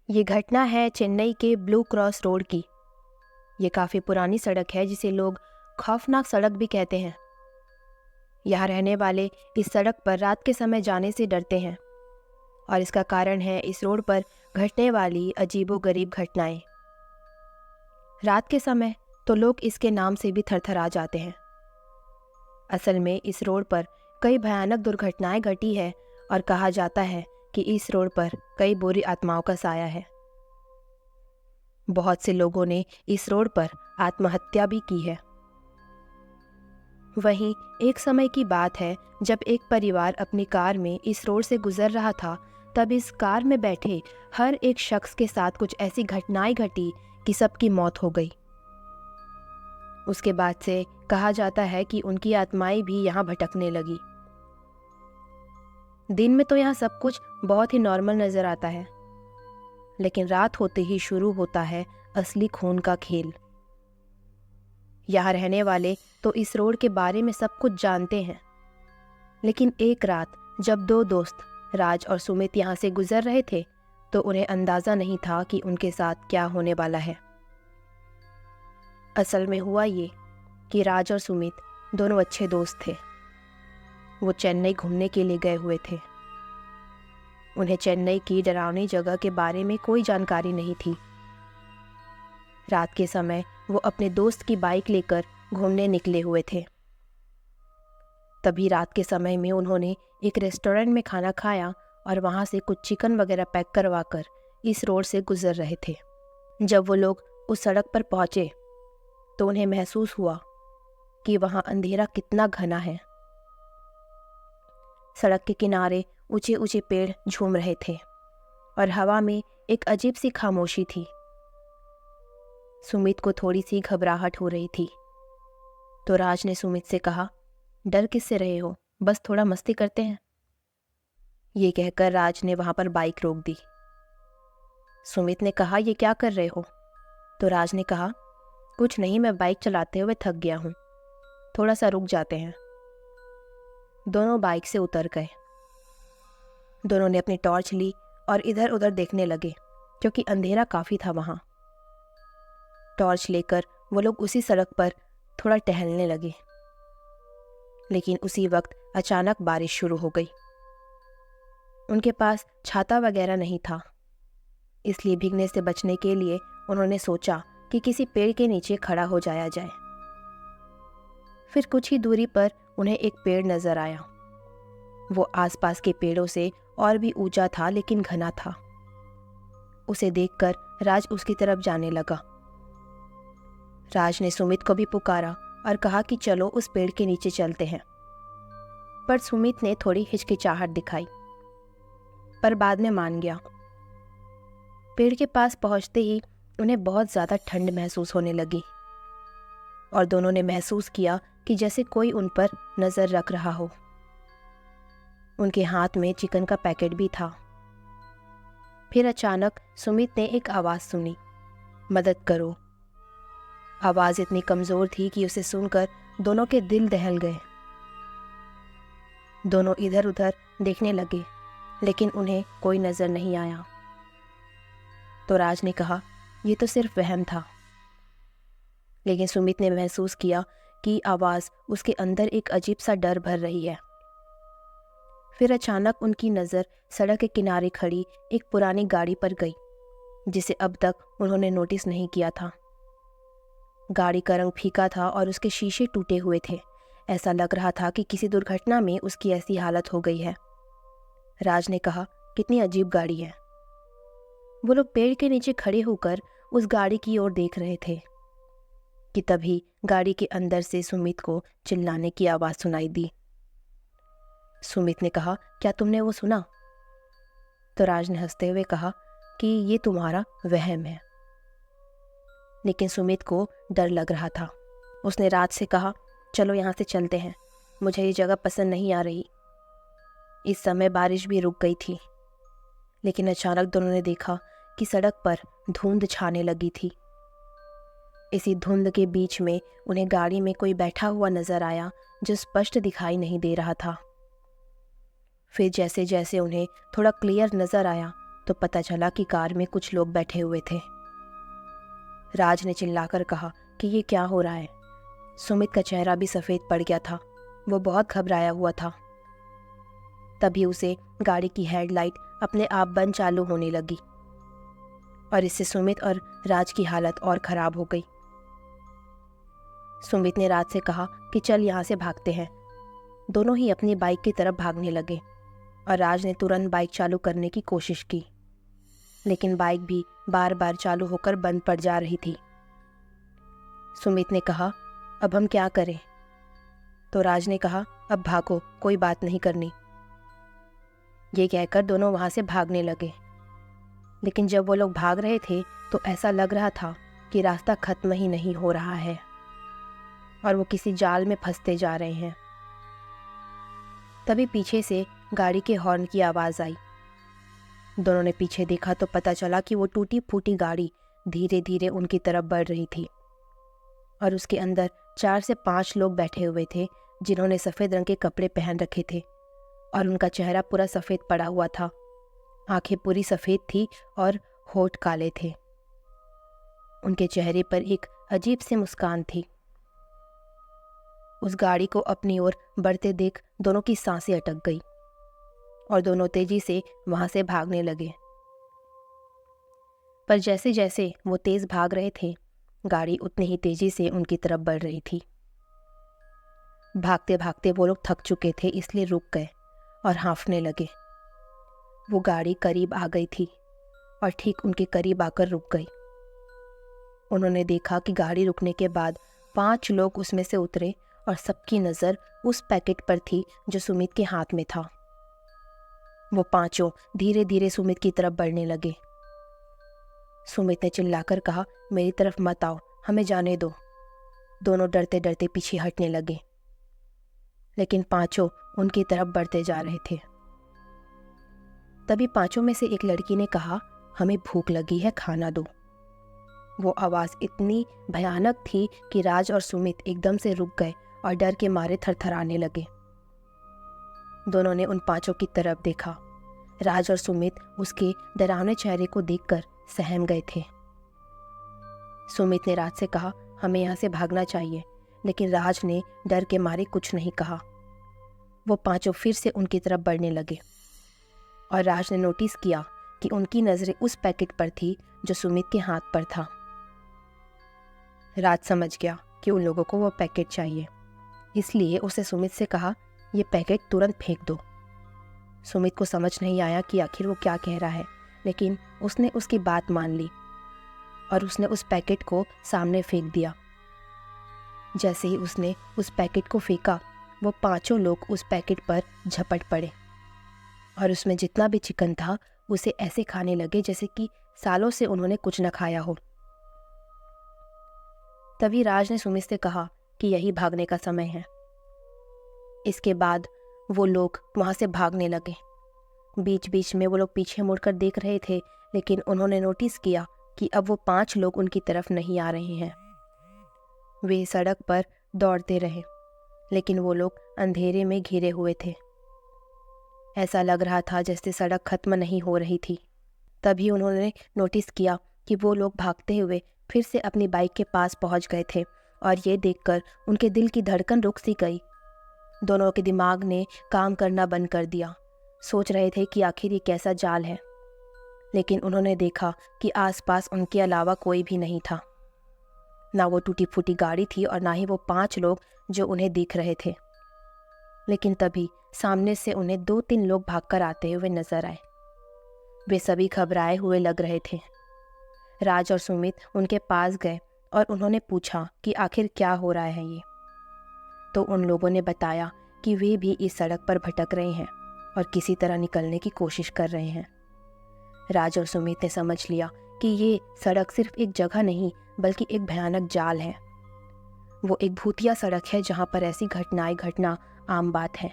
ये घटना है चेन्नई के ब्लू क्रॉस रोड की। ये काफ़ी पुरानी सड़क है जिसे लोग खौफनाक सड़क भी कहते हैं। यहाँ रहने वाले इस सड़क पर रात के समय जाने से डरते हैं और इसका कारण है इस रोड पर घटने वाली अजीबोगरीब घटनाएं। रात के समय तो लोग इसके नाम से भी थरथरा जाते हैं। असल में इस रोड पर कई भयानक दुर्घटनाएं घटी है और कहा जाता है कि इस रोड पर कई बुरी आत्माओं का साया है। बहुत से लोगों ने इस रोड पर आत्महत्या भी की है। वहीं एक समय की बात है जब एक परिवार अपनी कार में इस रोड से गुजर रहा था, तब इस कार में बैठे हर एक शख्स के साथ कुछ ऐसी घटनाएं घटी कि सबकी मौत हो गई। उसके बाद से कहा जाता है कि उनकी आत्माएं भी यहाँ भटकने लगी। दिन में तो यहाँ सब कुछ बहुत ही नॉर्मल नजर आता है, लेकिन रात होते ही शुरू होता है असली खून का खेल। यहाँ रहने वाले तो इस रोड के बारे में सब कुछ जानते हैं, लेकिन एक रात जब दो दोस्त राज और सुमित यहाँ से गुजर रहे थे तो उन्हें अंदाजा नहीं था कि उनके साथ क्या होने वाला है। असल में हुआ ये कि राज और सुमित दोनों अच्छे दोस्त थे। वो चेन्नई घूमने के लिए गए हुए थे। उन्हें चेन्नई की डरावनी जगह के बारे में कोई जानकारी नहीं थी। रात के समय वो अपने दोस्त की बाइक लेकर घूमने निकले हुए थे। तभी रात के समय में उन्होंने एक रेस्टोरेंट में खाना खाया और वहाँ से कुछ चिकन वगैरह पैक करवा कर इस रोड से गुजर रहे थे। जब वो लोग उस सड़क पर पहुँचे तो उन्हें महसूस हुआ कि वहाँ अंधेरा कितना घना है। सड़क के किनारे ऊंचे ऊंचे पेड़ झूम रहे थे और हवा में एक अजीब सी खामोशी थी। सुमित को थोड़ी सी घबराहट हो रही थी, तो राज ने सुमित से कहा, डर किससे रहे हो, बस थोड़ा मस्ती करते हैं। ये कहकर राज ने वहां पर बाइक रोक दी। सुमित ने कहा, ये क्या कर रहे हो? तो राज ने कहा, कुछ नहीं, मैं बाइक चलाते हुए थक गया हूं, थोड़ा सा रुक जाते हैं। दोनों बाइक से उतर गए। दोनों ने अपनी टॉर्च ली और इधर उधर देखने लगे क्योंकि अंधेरा काफ़ी था वहाँ। टॉर्च लेकर वो लोग उसी सड़क पर थोड़ा टहलने लगे, लेकिन उसी वक्त अचानक बारिश शुरू हो गई। उनके पास छाता वगैरह नहीं था, इसलिए भीगने से बचने के लिए उन्होंने सोचा कि किसी पेड़ के नीचे खड़ा हो जाया जाए। फिर कुछ ही दूरी पर उन्हें एक पेड़ नजर आया। वो आसपास के पेड़ों से और भी ऊंचा था, लेकिन घना था। उसे देखकर राज उसकी तरफ जाने लगा। राज ने सुमित को भी पुकारा और कहा कि चलो उस पेड़ के नीचे चलते हैं, पर सुमित ने थोड़ी हिचकिचाहट दिखाई, पर बाद में मान गया। पेड़ के पास पहुंचते ही उन्हें बहुत ज़्यादा ठंड महसूस होने लगी और दोनों ने महसूस किया कि जैसे कोई उन पर नज़र रख रहा हो। उनके हाथ में चिकन का पैकेट भी था। फिर अचानक सुमित ने एक आवाज़ सुनी, मदद करो। आवाज़ इतनी कमज़ोर थी कि उसे सुनकर दोनों के दिल दहल गए। दोनों इधर उधर देखने लगे, लेकिन उन्हें कोई नज़र नहीं आया। तो राज ने कहा, ये तो सिर्फ वहम था। लेकिन सुमित ने महसूस किया कि आवाज़ उसके अंदर एक अजीब सा डर भर रही है। फिर अचानक उनकी नज़र सड़क के किनारे खड़ी एक पुरानी गाड़ी पर गई, जिसे अब तक उन्होंने नोटिस नहीं किया था। गाड़ी का रंग फीका था और उसके शीशे टूटे हुए थे। ऐसा लग रहा था कि किसी दुर्घटना में उसकी ऐसी हालत हो गई है। राज ने कहा, कितनी अजीब गाड़ी है। वो लोग पेड़ के नीचे खड़े होकर उस गाड़ी की ओर देख रहे थे कि तभी गाड़ी के अंदर से सुमित को चिल्लाने की आवाज़ सुनाई दी। सुमित ने कहा, क्या तुमने वो सुना? तो राज ने हंसते हुए कहा कि ये तुम्हारा वहम है। लेकिन सुमित को डर लग रहा था। उसने राज से कहा, चलो यहाँ से चलते हैं, मुझे ये जगह पसंद नहीं आ रही। इस समय बारिश भी रुक गई थी, लेकिन अचानक दोनों ने देखा कि सड़क पर धुंध छाने लगी थी। इसी धुंध के बीच में उन्हें गाड़ी में कोई बैठा हुआ नजर आया जो स्पष्ट दिखाई नहीं दे रहा था। फिर जैसे जैसे उन्हें थोड़ा क्लियर नजर आया, तो पता चला कि कार में कुछ लोग बैठे हुए थे। राज ने चिल्लाकर कहा कि ये क्या हो रहा है। सुमित का चेहरा भी सफ़ेद पड़ गया था, वो बहुत घबराया हुआ था। तभी उसे गाड़ी की हेडलाइट अपने आप बंद चालू होने लगी और इससे सुमित और राज की हालत और ख़राब हो गई। सुमित ने राज से कहा कि चल यहाँ से भागते हैं। दोनों ही अपनी बाइक की तरफ भागने लगे और राज ने तुरंत बाइक चालू करने की कोशिश की, लेकिन बाइक भी बार बार चालू होकर बंद पड़ जा रही थी। सुमित ने कहा, अब हम क्या करें? तो राज ने कहा, अब भागो, कोई बात नहीं करनी। ये कहकर दोनों वहाँ से भागने लगे। लेकिन जब वो लोग भाग रहे थे तो ऐसा लग रहा था कि रास्ता खत्म ही नहीं हो रहा है और वो किसी जाल में फंसते जा रहे हैं। तभी पीछे से गाड़ी के हॉर्न की आवाज़ आई। दोनों ने पीछे देखा तो पता चला कि वो टूटी फूटी गाड़ी धीरे धीरे उनकी तरफ बढ़ रही थी और उसके अंदर 4 से 5 लोग बैठे हुए थे जिन्होंने सफ़ेद रंग के कपड़े पहन रखे थे और उनका चेहरा पूरा सफ़ेद पड़ा हुआ था। आंखें पूरी सफ़ेद थी और होठ काले थे। उनके चेहरे पर एक अजीब सी मुस्कान थी। उस गाड़ी को अपनी ओर बढ़ते देख दोनों की सांसें अटक गई और दोनों तेजी से वहां से भागने लगे। पर जैसे जैसे वो तेज भाग रहे थे, गाड़ी उतनी ही तेजी से उनकी तरफ बढ़ रही थी। भागते भागते वो लोग थक चुके थे, इसलिए रुक गए और हाँफने लगे। वो गाड़ी करीब आ गई थी और ठीक उनके करीब आकर रुक गई। उन्होंने देखा कि गाड़ी रुकने के बाद 5 लोग उसमें से उतरे और सबकी नज़र उस पैकेट पर थी जो सुमित के हाथ में था। वो पांचों धीरे धीरे सुमित की तरफ बढ़ने लगे। सुमित ने चिल्लाकर कहा, मेरी तरफ मत आओ, हमें जाने दो। दोनों डरते डरते पीछे हटने लगे, लेकिन पांचों उनकी तरफ बढ़ते जा रहे थे। तभी पांचों में से एक लड़की ने कहा, हमें भूख लगी है, खाना दो। वो आवाज़ इतनी भयानक थी कि राज और सुमित एकदम से रुक गए और डर के मारे थरथराने लगे। दोनों ने उन पांचों की तरफ देखा। राज और सुमित उसके डरावने चेहरे को देखकर सहम गए थे। सुमित ने राज से कहा, हमें यहाँ से भागना चाहिए, लेकिन राज ने डर के मारे कुछ नहीं कहा। वो पांचों फिर से उनकी तरफ बढ़ने लगे और राज ने नोटिस किया कि उनकी नज़रें उस पैकेट पर थी जो सुमित के हाथ पर था। राज समझ गया कि उन लोगों को वो पैकेट चाहिए, इसलिए उसे सुमित से कहा, ये पैकेट तुरंत फेंक दो। सुमित को समझ नहीं आया कि आखिर वो क्या कह रहा है, लेकिन उसने उसकी बात मान ली और उसने उस पैकेट को सामने फेंक दिया। जैसे ही उसने उस पैकेट को फेंका, वो पांचों लोग उस पैकेट पर झपट पड़े और उसमें जितना भी चिकन था उसे ऐसे खाने लगे जैसे कि सालों से उन्होंने कुछ न खाया हो। तभी राज ने सुमित से कहा कि यही भागने का समय है। इसके बाद वो लोग वहाँ से भागने लगे। बीच बीच में वो लोग पीछे मुड़कर देख रहे थे, लेकिन उन्होंने नोटिस किया कि अब वो 5 लोग उनकी तरफ नहीं आ रहे हैं। वे सड़क पर दौड़ते रहे, लेकिन वो लोग अंधेरे में घिरे हुए थे। ऐसा लग रहा था जैसे सड़क खत्म नहीं हो रही थी। तभी उन्होंने नोटिस किया कि वो लोग भागते हुए फिर से अपनी बाइक के पास पहुंच गए थे और ये देखकर उनके दिल की धड़कन रुक सी गई। दोनों के दिमाग ने काम करना बंद कर दिया। सोच रहे थे कि आखिर ये कैसा जाल है, लेकिन उन्होंने देखा कि आसपास उनके अलावा कोई भी नहीं था। ना वो टूटी फूटी गाड़ी थी और ना ही वो 5 लोग जो उन्हें दिख रहे थे। लेकिन तभी सामने से उन्हें 2-3 लोग भागकर आते हुए नजर आए। वे सभी घबराए हुए लग रहे थे। राज और सुमित उनके पास गए और उन्होंने पूछा कि आखिर क्या हो रहा है ये। तो उन लोगों ने बताया कि वे भी इस सड़क पर भटक रहे हैं और किसी तरह निकलने की कोशिश कर रहे हैं। राज और सुमित ने समझ लिया कि ये सड़क सिर्फ एक जगह नहीं बल्कि एक भयानक जाल है। वो एक भूतिया सड़क है जहाँ पर ऐसी घटनाएं घटना आम बात है।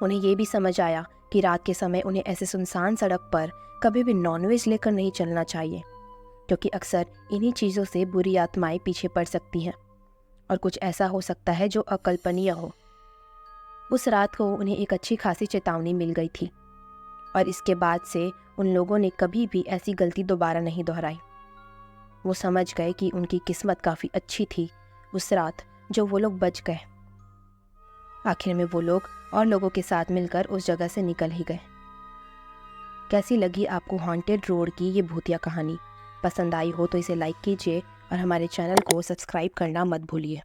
उन्हें ये भी समझ आया कि रात के समय उन्हें ऐसे सुनसान सड़क पर कभी भी नॉनवेज लेकर नहीं चलना चाहिए, क्योंकि अक्सर इन्हीं चीज़ों से बुरी आत्माएं पीछे पड़ सकती हैं और कुछ ऐसा हो सकता है जो अकल्पनीय हो। उस रात को उन्हें एक अच्छी खासी चेतावनी मिल गई थी। और इसके बाद से उन लोगों ने कभी भी ऐसी गलती दोबारा नहीं दोहराई। वो समझ गए कि उनकी किस्मत काफ़ी अच्छी थी उस रात जो वो लोग बच गए। आखिर में वो लोग और लोगों के साथ मिलकर उस जगह से निकल ही गए। कैसी लगी आपको हॉन्टेड रोड की ये भूतिया कहानी? पसंद आई हो तो इसे लाइक कीजिए और हमारे चैनल को सब्सक्राइब करना मत भूलिए।